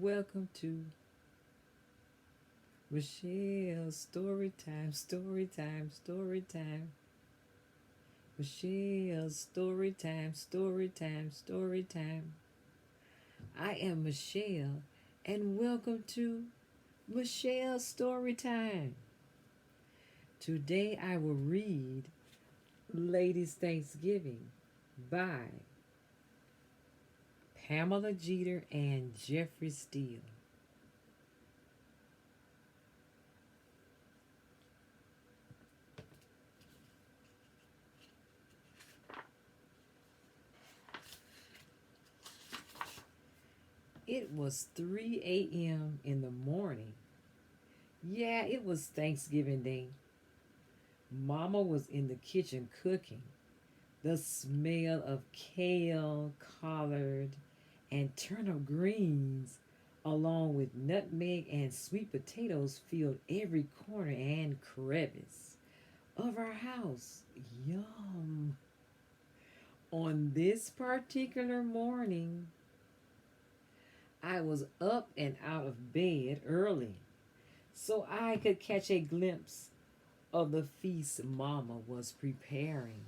Welcome to Michelle's story time, story time, story time. Michelle's story time, story time, story time. I am Michelle, and welcome to Michelle's story time. Today I will read Ladies' Thanksgiving by Pamela Jeter and Jeffrey Steele. It was 3 a.m. in the morning. Yeah, it was Thanksgiving Day. Mama was in the kitchen cooking. The smell of kale, collard, and turnip greens, along with nutmeg and sweet potatoes, filled every corner and crevice of our house. Yum! On this particular morning, I was up and out of bed early so I could catch a glimpse of the feast Mama was preparing.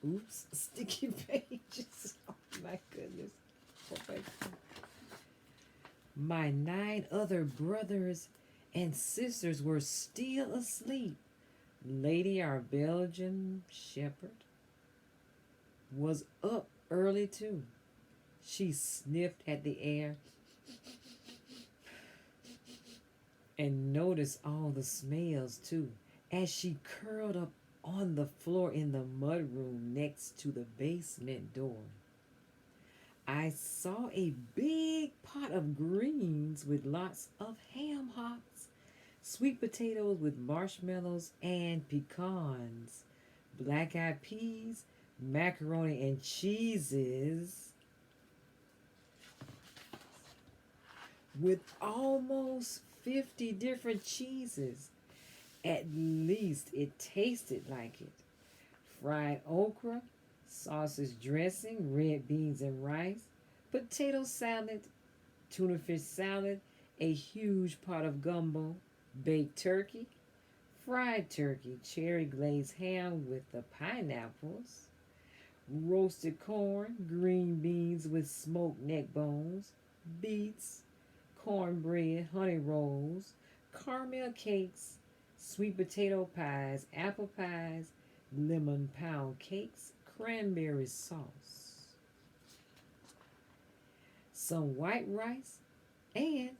Oops, sticky pages. Oh my goodness. Oh my God. My 9 other brothers and sisters were still asleep. Lady, our Belgian shepherd, was up early too. She sniffed at the air and noticed all the smells too as she curled up on the floor in the mudroom next to the basement door. I saw a big pot of greens with lots of ham hocks, sweet potatoes with marshmallows and pecans, black eyed peas, macaroni and cheeses with almost 50 different cheeses. At least it tasted like it. Fried okra, sausage dressing, red beans and rice, potato salad, tuna fish salad, a huge pot of gumbo, baked turkey, fried turkey, cherry glazed ham with the pineapples, roasted corn, green beans with smoked neck bones, beets, cornbread, honey rolls, caramel cakes, sweet potato pies, apple pies, lemon pound cakes, cranberry sauce, some white rice, and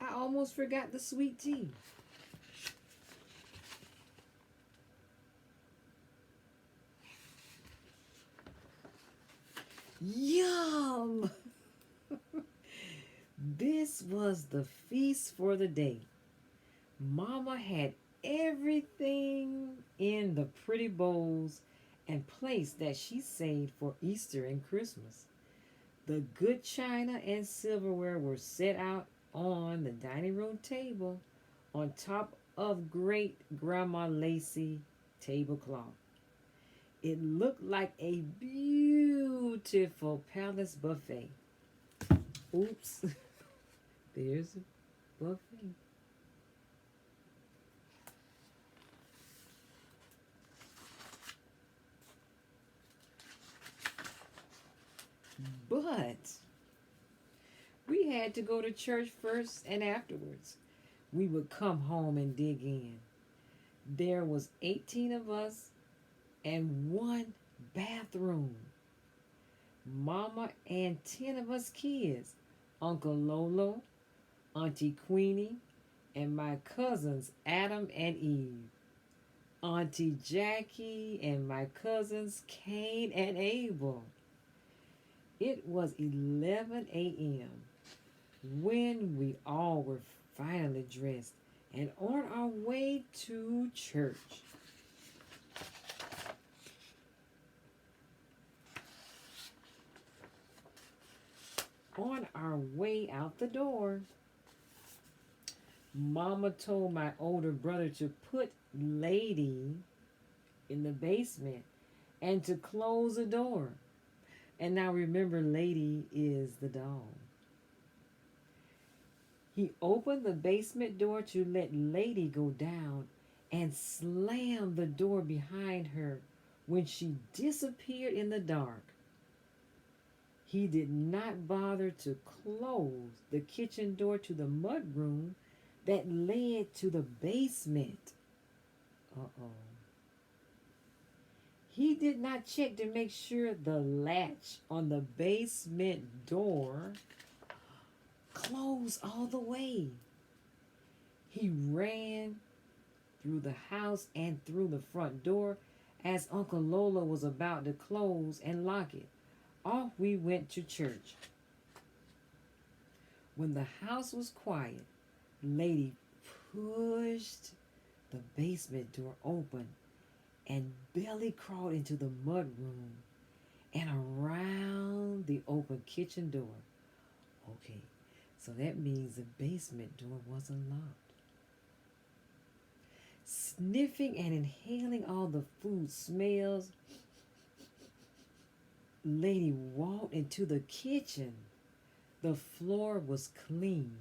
I almost forgot the sweet tea. Yum! This was the feast for the day. Mama had everything in the pretty bowls and plates that she saved for Easter and Christmas. The good china and silverware were set out on the dining room table on top of great Grandma Lacey tablecloth. It looked like a beautiful palace buffet. Oops, there's a buffet. But we had to go to church first and afterwards. We would come home and dig in. There was 18 of us and one bathroom. Mama and 10 of us kids. Uncle Lolo, Auntie Queenie, and my cousins Adam and Eve. Auntie Jackie and my cousins Cain and Abel. It was 11 a.m. when we all were finally dressed and on our way to church. On our way out the door, Mama told my older brother to put Lady in the basement and to close the door. And now remember, Lady is the dog. He opened the basement door to let Lady go down and slammed the door behind her when she disappeared in the dark. He did not bother to close the kitchen door to the mudroom that led to the basement. Uh oh. He did not check to make sure the latch on the basement door closed all the way. He ran through the house and through the front door as Uncle Lola was about to close and lock it. Off we went to church. When the house was quiet, Lady pushed the basement door open and belly crawled into the mud room and around the open kitchen door. Okay, so that means the basement door wasn't locked. Sniffing and inhaling all the food smells, Lady walked into the kitchen. The floor was clean.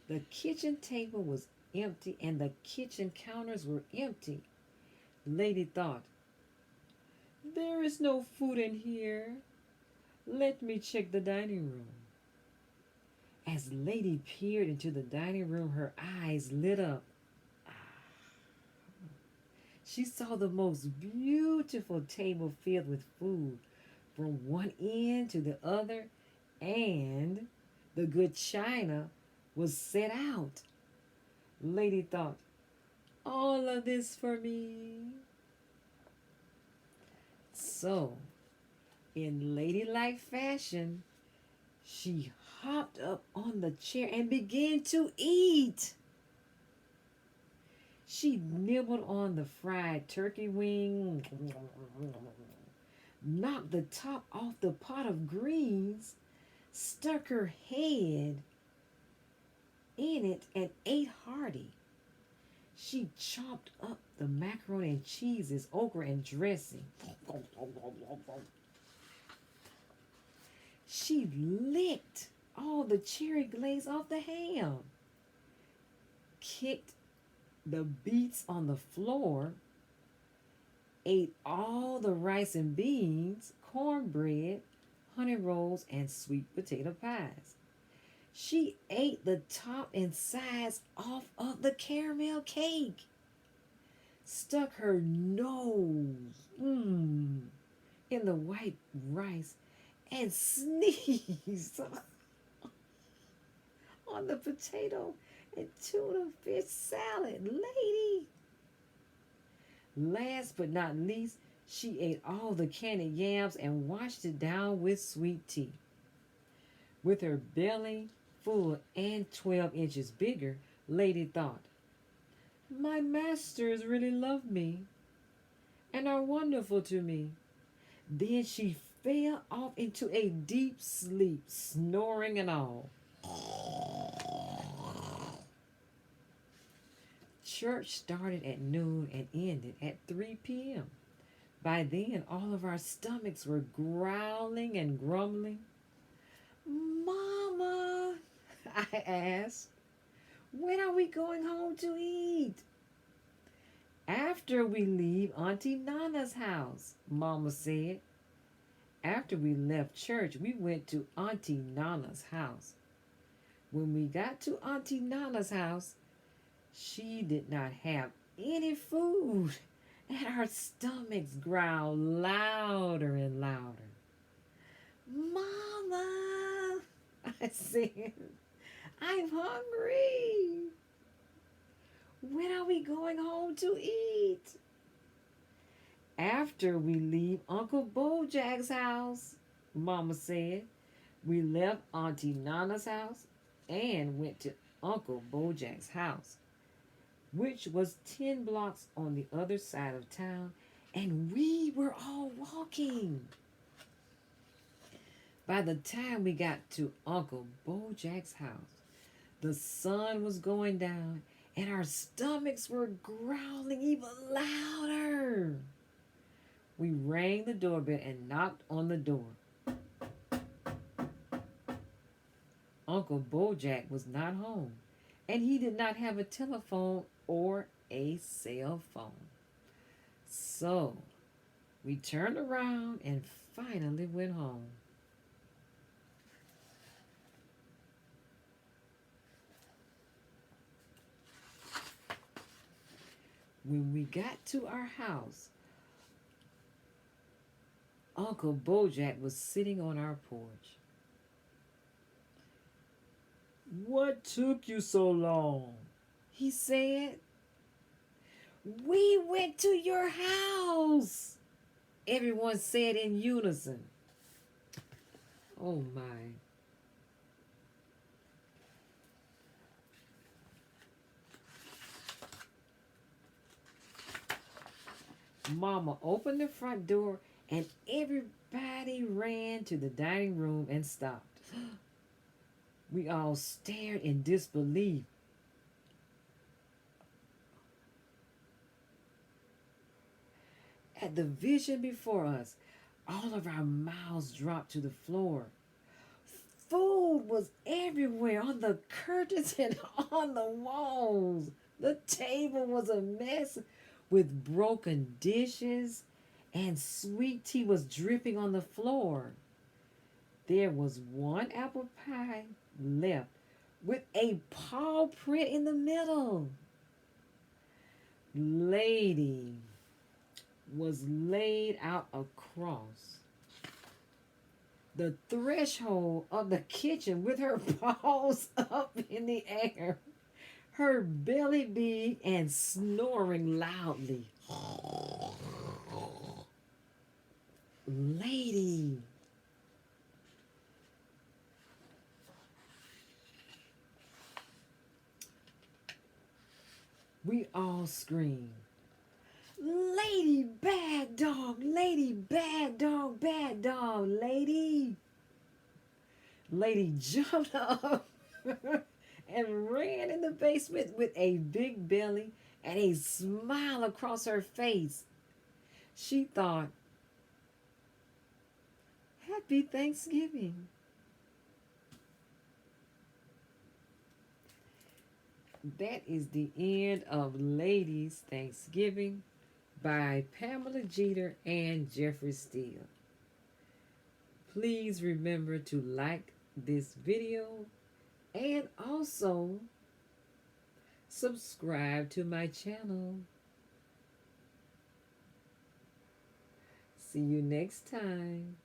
The kitchen table was empty and the kitchen counters were empty. Lady thought, there is no food in here. Let me check the dining room. As Lady peered into the dining room, her eyes lit up. She saw the most beautiful table filled with food from one end to the other, and the good china was set out. Lady thought, all of this for me. So, in ladylike fashion, she hopped up on the chair and began to eat. She nibbled on the fried turkey wing, knocked the top off the pot of greens, stuck her head in it, and ate hearty. She chopped up the macaroni and cheeses, okra and dressing. She licked all the cherry glaze off the ham, kicked the beets on the floor, ate all the rice and beans, cornbread, honey rolls, and sweet potato pies. She ate the top and sides off of the caramel cake, stuck her nose in the white rice, and sneezed on the potato and tuna fish salad. Lady! Last but not least, she ate all the candied yams and washed it down with sweet tea. With her belly full and 12 inches bigger, Lady thought, my masters really love me and are wonderful to me. Then she fell off into a deep sleep, snoring and all. Church started at noon and ended at 3 p.m. By then, all of our stomachs were growling and grumbling. Mama, I asked, when are we going home to eat? After we leave Auntie Nana's house, Mama said. After we left church, we went to Auntie Nana's house. When we got to Auntie Nana's house, she did not have any food, and our stomachs growled louder and louder. Mama, I said, I'm hungry. When are we going home to eat? After we leave Uncle Bojack's house, Mama said. We left Auntie Nana's house and went to Uncle Bojack's house, which was 10 blocks on the other side of town, and we were all walking. By the time we got to Uncle Bojack's house, The sun was going down, and our stomachs were growling even louder. We rang the doorbell and knocked on the door. Uncle Bojack was not home, and he did not have a telephone or a cell phone. So we turned around and finally went home. When we got to our house, Uncle Bojack was sitting on our porch. "What took you so long?" he said. "We went to your house," everyone said in unison. Oh my. Mama opened the front door and everybody ran to the dining room and stopped. We all stared in disbelief. At the vision before us, all of our mouths dropped to the floor. Food was everywhere on the curtains and on the walls. The table was a mess with broken dishes, and sweet tea was dripping on the floor. There was one apple pie left with a paw print in the middle. Lady was laid out across the threshold of the kitchen with her paws up in the air, her belly big and snoring loudly. Lady. We all screamed. "Lady, bad dog, lady, bad dog, bad dog, lady." Lady jumped up and ran in the basement with a big belly and a smile across her face. She thought, "Happy Thanksgiving." That is the end of Ladies Thanksgiving by Pamela Jeter and Jeffrey Steele. Please remember to like this video and also subscribe to my channel. See you next time.